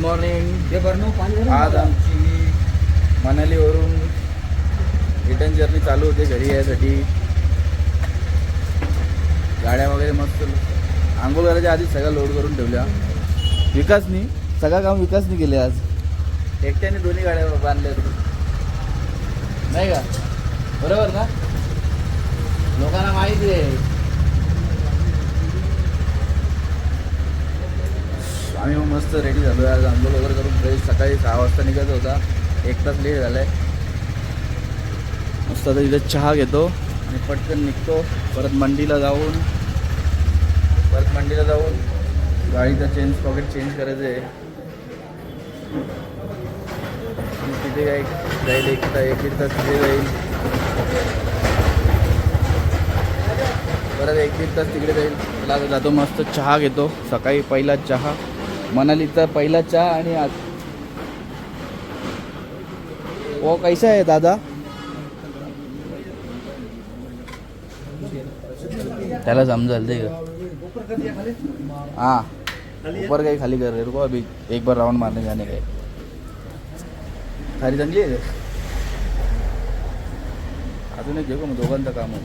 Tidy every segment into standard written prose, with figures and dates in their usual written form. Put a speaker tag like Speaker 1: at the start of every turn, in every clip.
Speaker 1: Morning. आज आमची मनालीवरून return journey चालू होते घरी यायसाठी. गाड्या वगैरे मस्त आंघोळ करायच्या आधी सगळं लोड करून ठेवल्या. विकासनी सगळं काम विकासनी केले. आज एकट्याने दोन्ही गाड्या बांधल्या नाही का? बरोबर ना? लोकांना माहिती आहे. आम्ही मग मस्त रेडी झालो. आज आंघोळ वगैरे करून फ्रेश. सकाळी 6 वाजता निघायचं होता. 1 तास लेट झाला आहे. मस्त आता इथे चहा घेतो आणि पटकन निघतो. परत मंडीला जाऊन गाडीचा पॉकेट चेंज करायचं आहे. तिथे काय जाईल 1-1.5 तास तिथे जाईल. परत 1-1.5 तास तिकडे जाईल. त्याला आता जातो मस्त चहा घेतो. सकाळी पहिला चहा मनालीचा पहिला चहा. आणि आज वो कैसा है दादा? त्याला समजाल ते का? हाँ ऊपर काही खाली कर रहे रुको अभी एक बार राउंड मारने जाने का. खाली चांगली आहे. अजून एक घेऊ का मग? दोघांचं काम आहे.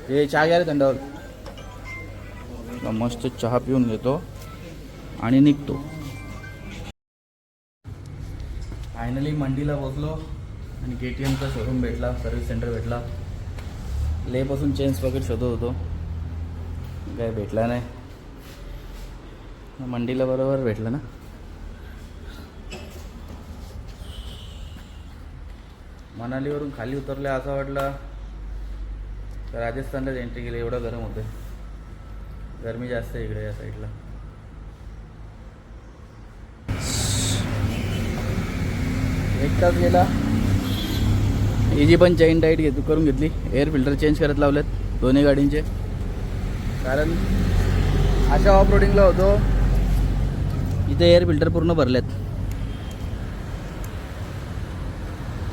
Speaker 1: हे चहा घ्या रे थंडावर. मस्त चहा पिऊन घेतो आणि निघतो. फायनली मंडीला पोचलो आणि KTMचा शोरूम भेटला. सर्व्हिस सेंटर भेटला. लेपासून चेंज पॉकेट शोधत होतो, काय भेटला नाही. मंडीला बरोबर भेटलं ना. मनालीवरून खाली उतरले असं वाटलं तर राजस्थानलाच एंट्री केली. एवढं गरम होतं. गरमी जास्त आहे इकडे या साईडला. एक तास गेला. हिची पण चेन टाईट करून घेतली. एअर फिल्टर चेंज करत लावलेत दोन्ही गाडींचे. कारण अशा ऑफ रोडिंगला होतो. इथे एअर फिल्टर पूर्ण भरलेत.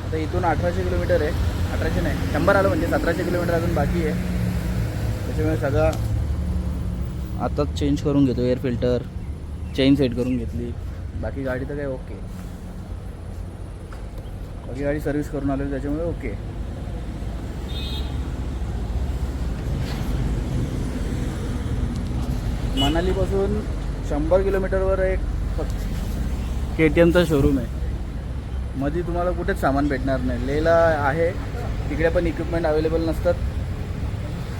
Speaker 1: आता इथून 1800 किलोमीटर आहे. 1800 नाही 100 आलं म्हणजे 1700 किलोमीटर अजून बाकी आहे. त्याच्यामुळे सगळं आताच चेंज करून घेतो. एअर फिल्टर चेन सेट करून घेतली. बाकी गाडी तर काय ओके. बाकी गाडी सर्व्हिस करून आलेली त्याच्यामुळे ओके. मनालीपासून 100 किलोमीटरवर एक KTMचा शोरूम आहे. मध्ये तुम्हाला कुठेच सामान भेटणार नाही. लेहला आहे तिकडे पण इक्विपमेंट अवेलेबल नसतात.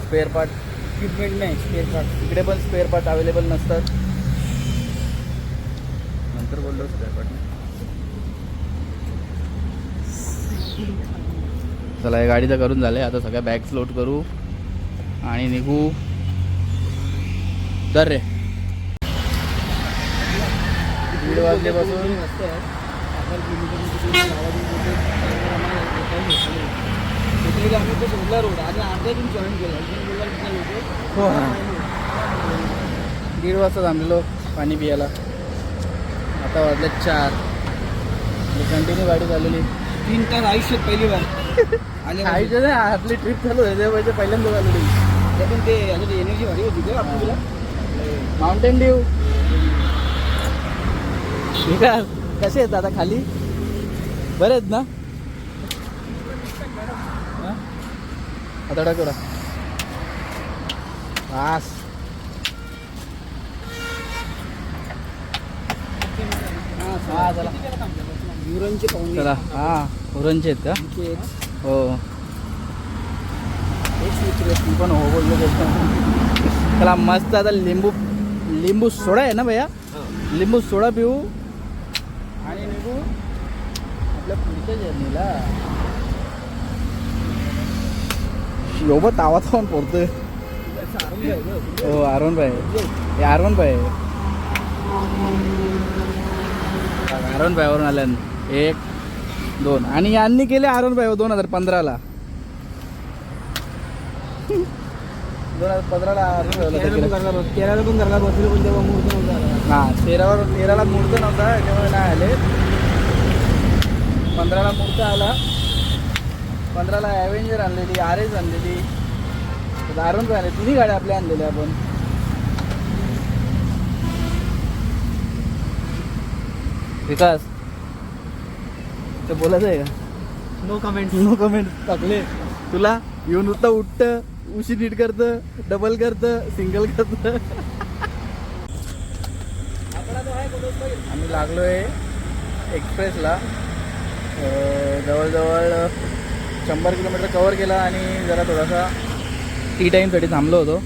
Speaker 1: स्पेअर पार्ट इक्विपमेंट नाही स्पेअर पार्ट. तिकडे पण स्पेअर पार्ट अवेलेबल नसतात. नंतर बोललो स्पेअर पार्ट. चला या गाडीचं करून झालं आहे. आता सगळ्या बॅग्स लोड करू आणि निघू. तर रे 1:30 वाजल्यापासून हो 1:30 वाजता थांबलेलो पाणी पियाला. आता वाजले 4. कंटिन्यू गाडी चालवली.
Speaker 2: 3 तास आयुष्यात पहिली बार
Speaker 1: आयुष्यात नाही. आपली ट्रिप चालू होते म्हणजे पहिल्यांदा चालवली.
Speaker 2: पण ते एनर्जी भारी होती का आपण तुला?
Speaker 1: Mountain Dew. विकास कसे आहेत आता खाली? बरे आहेत ना? आता टाकूरा पास. हा चला
Speaker 2: युरनचे पाहुणे.
Speaker 1: चला. हां उरणचे आहेत का? हो ती पण हो बोललो. चला मस्त. आता लिंबू सोडा आहे ना भैया? लिंबू सोडा पिऊ आणि निघू आपल्या पुढच्या जर्नीला. सोबत आवाज पण पडतोय. हो R1 भाई. हे R1 भाई वरून आल्या. 1 2 आणि यांनी केले R1 भाई 2015ला. 2015ला
Speaker 2: तेराला पण करणार बसले पण तेव्हा मुहूर्त नव्हता.
Speaker 1: हां 13ला मुहूर्त नव्हता त्याच्यामुळे नाही आले. 15ला मुहूर्त आला. 15ला ॲव्हेंजर आणलेली, RS आणलेली. दारून काय नाही, तिन्ही गाड्या आपल्या आणलेल्या आपण. विकास ते बोलायचं आहे का?
Speaker 2: No comment.
Speaker 1: नो कमेंट टाकले तुला. येऊन नुसतं उठतं, उशी नीट करतं, डबल करतं, सिंगल करतं. आम्ही लागलो आहे एक्सप्रेसला. जवळजवळ 100 किलोमीटर कवर केला आणि जरा थोडासा टी टाईमसाठी थांबलो होतो.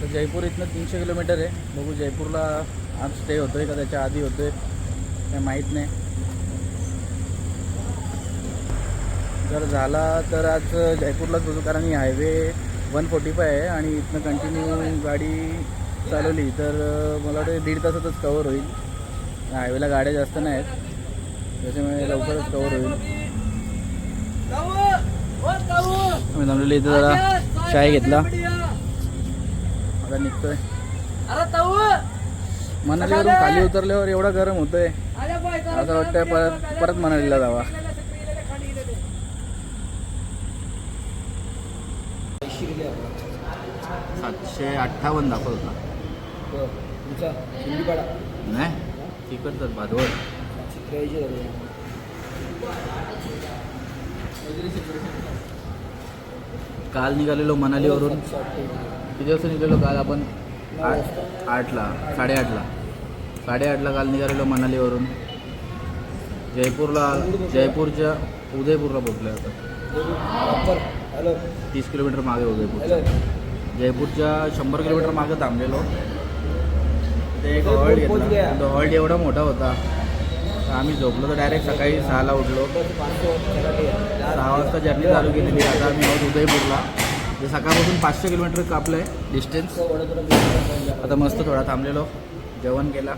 Speaker 1: तर जयपूर इथनं 300 किलोमीटर आहे. बघू जयपूरला आज स्टे होतो आहे का त्याच्या आधी होतो आहे काय माहीत नाही. जर झाला तर आज जयपूरलाच बघू, कारण ही हायवे 145 आहे आणि इथनं कंटिन्यू गाडी चालवली तर मला वाटतं 1.5 तासातच कवर होईल. हायवेला गाड्या जास्त नाही आहेत त्याच्यामुळे लवकरच कवर होईल. आम्ही थांबलेलो इथं जरा चाय घेतला, आता निघतोय. मनालीवरून खाली उतरल्यावर एवढा गरम होतोय असं वाटतंय परत मनालीला जावा. 758 दाखवत होता. नाही तिकडच भादवड. काल निघालेलो मनालीवरून. किती वाजता निघालेलो काल आपण? 8ला 8:30ला काल निघालेलो मनालीवरून. जयपूरच्या उदयपूरला पोहोचलो आता. 30 किलोमीटर मागे उदयपूर. जयपूरच्या 100 किलोमीटर मागे थांबलेलो. ते एक हॉल्ट घेतला. तो हॉल्ट एवढा मोठा होता तर आम्ही झोपलो तर डायरेक्ट सकाळी 6ला उठलो. 6 वाजता जर्नी चालू केलेली. आता आम्ही आहोत उदयपूरला. ते सकाळपासून 500 किलोमीटर कापलं आहे डिस्टन्स. आता मस्त थोडा थांबलेलो, जेवण केला.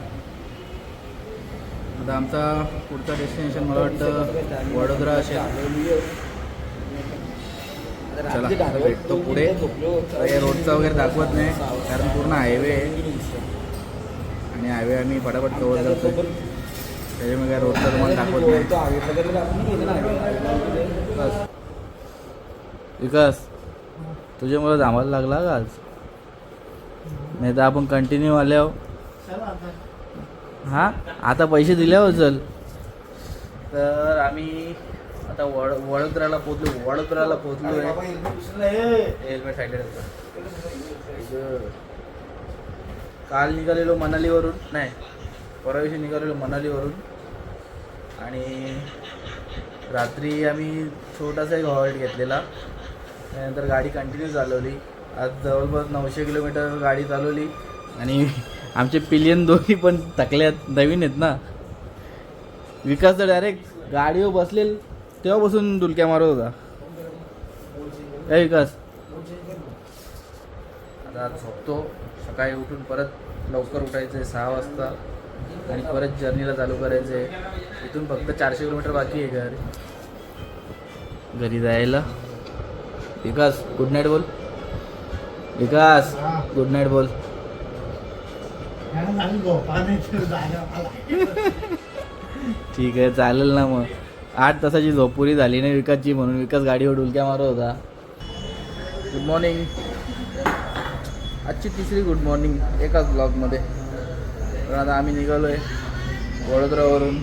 Speaker 1: आता आमचा पुढचा डेस्टिनेशन मला वाटतं वडोदरा असेल. चला भेटतो पुढे. हे रोडचा वगैरे दाखवत नाही कारण पूर्ण हायवे आहे आणि हायवे आम्ही फटाफट कवर करतो त्याच्यामुळे काय रोडचा तुम्हाला दाखवत नाही. बस विकास तुझ्यामुळे थांबायला लागला का आज? नाही तर आपण कंटिन्यू आल्यावर. हां आता पैसे दिल्यावर चल. तर आम्ही आता वडोदराला पोचलो आहे. हेल्मेट साईडला. काल निघालेलो मनालीवरून, नाही परवा दिवशी निघालेलो मनालीवरून आणि रात्री आम्ही छोटासा एक हॉल्ट घेतलेला. त्यानंतर गाडी कंटिन्यू चालवली. आज जवळपास 900 किलोमीटर गाडी चालवली आणि आमचे पिलियन दोन्ही पण थकल्यात, नवीन आहेत ना. विकास तर डायरेक्ट गाडीवर बसलेल तेव्हापासून डुलक्या मारत होता. काय विकास? आता झोपतो. सकाळी उठून परत लवकर उठायचं आहे 6 वाजता आणि परत जर्नीला चालू करायचं आहे. इथून फक्त 400 किलोमीटर बाकी आहे घरी जायला. विकास गुड नाईट बोल. विकास गुड नाईट बोल. ठीक आहे चालेल ना. मग 8 तासाची झोप पुरी झाली नाही विकासची म्हणून विकास गाडीवर डुलक्या मारत होता. Good morning. आजची 3री गुड मॉर्निंग एकाच ब्लॉगमध्ये. तर आता आम्ही निघालो आहे वडोदरावरून.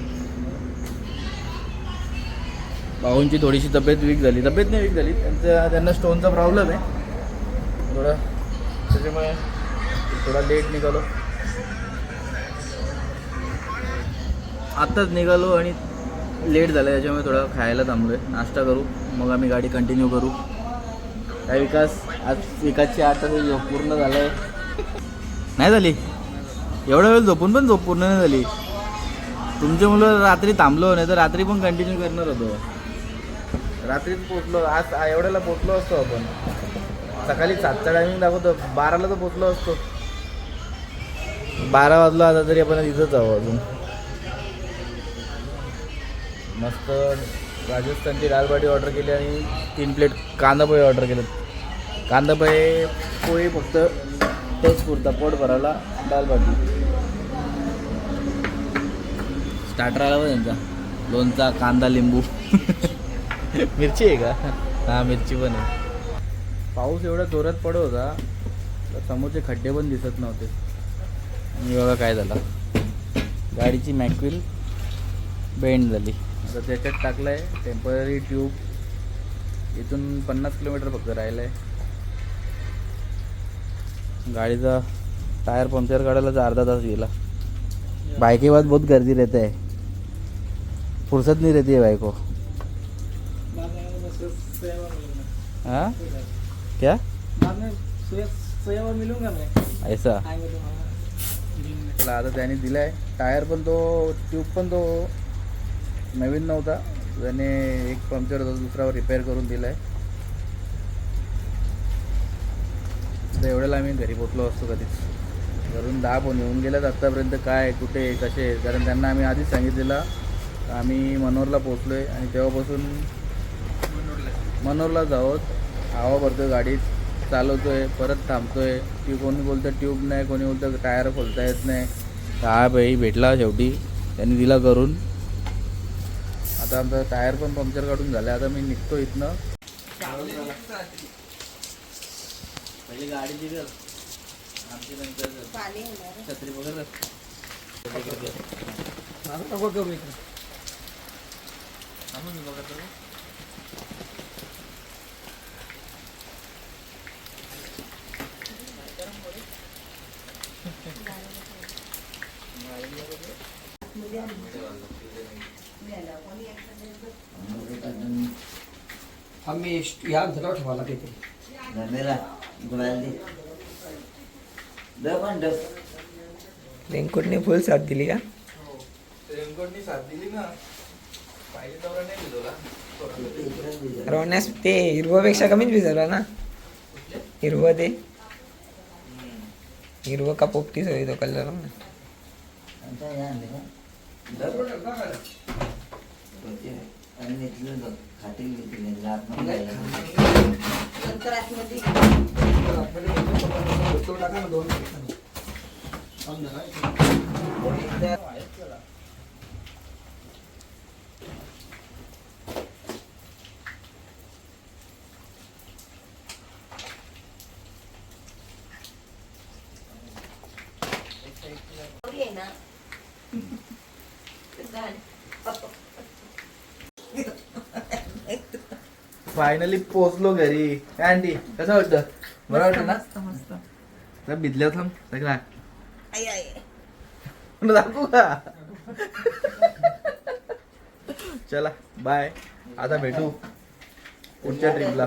Speaker 1: भाऊंची थोडीशी तब्येत वीक झाली. तब्येत नाही वीक झाली, त्यांना स्टोनचा प्रॉब्लेम आहे थोडा, त्याच्यामुळे थोडा लेट निघालो. आत्ताच निघालो आणि लेट झालं त्याच्यामुळे थोडं खायला थांबलो आहे. नाश्ता करू मग आम्ही गाडी कंटिन्यू करू. काय विकास? आज विकासची 8 तासाची झोप पूर्ण झालं आहे. नाही झाली एवढा वेळ झोपून पण झोप पूर्ण नाही झाली. तुमच्या मुलं रात्री थांबलो नाही तर रात्री पण कंटिन्यू करणार होतो. रात्रीच पोचलो. आज एवढ्याला पोचलो असतो आपण. सकाळी 7चा टायमिंग दाखवतो, 12ला तर पोचलो असतो. 12 वाजलो आता तरी आपण इथंच आहो अजून. मस्त राजस्थानची दालबाटी ऑर्डर केली आणि 3 प्लेट कांदा पोहे ऑर्डर केलेत. कांदा पोहे फक्त तोच पुरता पोट भरायला. दालबाटी स्टार्टर आला बघ त्यांचा. लोणचा, कांदा, लिंबू. मिरची आहे का? हां मिरची पण आहे. पाऊस एवढा जोरात पडत होता तर समोरचे खड्डे पण दिसत नव्हते. आणि बघा काय झालं, गाडीची मॅकविल बेंड झाली. आता त्याच्यात टाकलं आहे टेम्पररी ट्यूब. इथून 50 किलोमीटर फक्त राहिलं आहे. गाडीचा टायर पंक्चर काढायला अर्धा तास गेला. बाइक के बाद बहुत गर्दी रहता है, फुर्सत नहीं रहती है बाइक को. हाँ क्या
Speaker 2: बाद में सोया और मिलूंगा मैं
Speaker 1: ऐसा.
Speaker 2: आएंगे तो हाँ.
Speaker 1: चला आता त्याने दिलाय टायर पण तो ट्यूब पण तो नवीन नव्हता, त्याने एक पंक्चर होता दुसरा रिपेअर करून दिलाय. तर एवढ्याला आम्ही घरी पोचलो असतो कधीच. घरून 10 फोन येऊन गेल्यात आत्तापर्यंत, काय कुठे कसे, कारण त्यांना आम्ही आधीच सांगितलेलं आम्ही मनोरला पोचलो आहे आणि तेव्हापासून मनोरलाच आहोत. हवा भरतो गाडीत, चालवतो आहे, परत थांबतो आहे. ती कोणी बोलतं ट्यूब नाही, कोणी बोलतं टायर खोलता येत नाही. हा भाई भेटला शेवटी, त्यांनी दिला करून. आता आमचा टायर पण पंक्चर काढून झालं. आता मी निघतो इथनं. पहिली गाडी दिली आमची, नंतर छत्री वगैरे
Speaker 2: नको करू इकडे.
Speaker 1: मी बघत होतो.
Speaker 2: आम्ही या अंतरावर ठेवायला तिथे रेनकोटने फुल साथ दिली का?
Speaker 1: रेनकोटनी साथ दिली ना, पाहिजे तेवढा नाही भिजवला.
Speaker 2: रोवण्यास ते हिरवपेक्षा कमीच भिजवला ना. हिरवं ते हिरवं का पोपटीच होई तो कलर ना.
Speaker 1: फायनली पोहोचलो घरी. काय आंटी, कसं वाटतं? बरं वाटतं ना?
Speaker 2: मस्त.
Speaker 1: तर भिजल्या थांब सगळा दाखवू का? चला बाय, आता भेटू पुढच्या ट्रिपला.